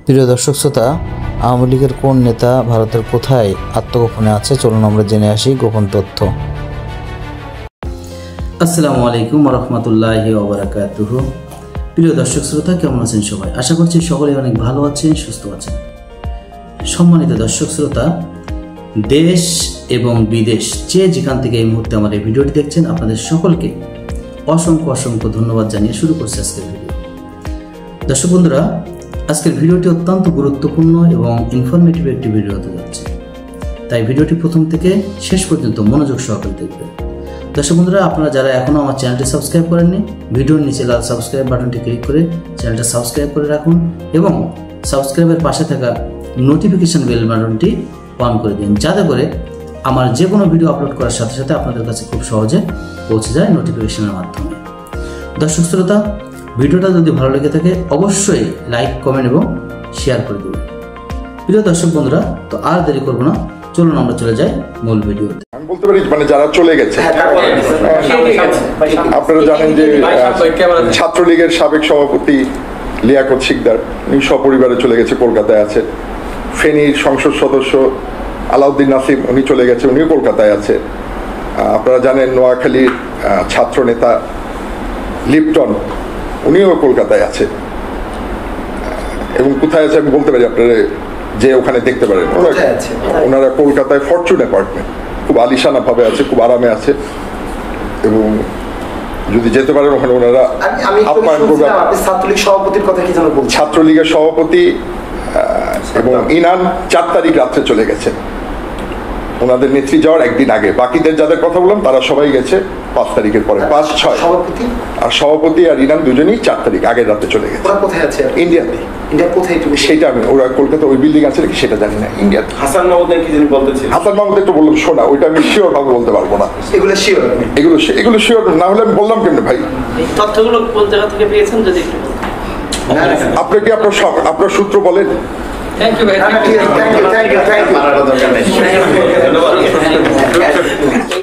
প্রিয় দর্শক শ্রোতা, আওয়ামী লীগের কোন নেতা ভারতের কোথায় আত্মগোপনে আছে, চলুন আমরা জেনে আসি গোপন তথ্য। আসসালামু আলাইকুম ওয়া রাহমাতুল্লাহি ওয়া বারাকাতুহু। প্রিয় দর্শক শ্রোতা, কেমন আছেন সবাই? আশা করছি সকলেই অনেক ভালো আছেন, সুস্থ আছেন। সম্মানিত দর্শক শ্রোতা, দেশ এবং বিদেশ যে যেখান থেকে এই মুহূর্তে আমার এই ভিডিওটি দেখছেন, আপনাদের সকলকে অসংখ্য অসংখ্য ধন্যবাদ জানিয়ে শুরু করছি আজকের ভিডিও। দর্শক বন্ধুরা, আজকের ভিডিওটি অত্যন্ত গুরুত্বপূর্ণ এবং ইনফরমেটিভ একটি ভিডিও হতে যাচ্ছে, তাই ভিডিওটি প্রথম থেকে শেষ পর্যন্ত মনোযোগ সহকারে দেখবেন। দর্শক বন্ধুরা, আপনারা যারা এখনও আমার চ্যানেলটি সাবস্ক্রাইব করেননি, ভিডিওর নিচে লাল সাবস্ক্রাইব বাটনটি ক্লিক করে চ্যানেলটা সাবস্ক্রাইব করে রাখুন এবং সাবস্ক্রাইবের পাশে থাকা নোটিফিকেশন বেল বাটনটি অন করে দিন, যাতে করে আমার যে কোনো ভিডিও আপলোড করার সাথে সাথে আপনাদের কাছে খুব সহজে পৌঁছে যায় নোটিফিকেশনের মাধ্যমে। দর্শক শ্রোতা, ভিডিওটা যদি ভালো লেগে থাকে অবশ্যই লাইক, কমেন্ট এবং শেয়ার করে দেবেন। প্রিয় দর্শক বন্ধুরা, তো আর দেরি করবো না, চলুন আমরা চলে যাই মূল ভিডিওতে। আমি বলতে পারি মানে যারা চলে গেছে, আপনারা জানেন যে ছাত্রলীগের সাবেক সভাপতি লিয়াকত শিকদার উনি সপরিবারে চলে গেছে, কলকাতায় আছে। ফেনীর সংসদ সদস্য আলাউদ্দিন নাসিম উনি চলে গেছে, উনিও কলকাতায় আছে। আপনারা জানেন নোয়াখালীর ছাত্র নেতা লিপটন উনিও কলকাতায় আছে। এবং কোথায় আছে আমি বলতে পারি, আপনারা যে ওখানে দেখতে পারেন। ওনারা কলকাতায় ফরচুন অ্যাপার্টমেন্ট খুব আলিশানা ভাবে আছে, খুব আরামে আছে এবং যদি যেতে পারেন ওখানে ওনারা আপ্যায়ন করবেন। ছাত্রলীগের সভাপতি এবং ইনান 4 তারিখ রাত্রে চলে গেছে, ওনাদের নেত্রী যাওয়ার একদিন আগে। বাকিদের যাদের কথা বললাম তারা সবাই গেছে 5 তারিখের পরে, 5, 6। আর সভাপতি আর ইনান দুজনেই 4 তারিখ আগের রাতে চলে গেছে। ইন্ডিয়াতে। সেটা আমি, ওরা কলকাতা ওই বিল্ডিং আছে নাকি সেটা জানি না। ইন্ডিয়াতে হাসান মাহমুদ একটু বললাম, শোনা ওইটা আমি শিওর ভাবে বলতে পারবো না। এগুলো শিওর না হলে আমি বললাম কেমনে ভাই? তথ্যগুলো কোন জায়গা থেকে পেয়েছেন যদি একটু আপনি কি আপনার সূত্র বলেন? Thank you, very much. Thank you.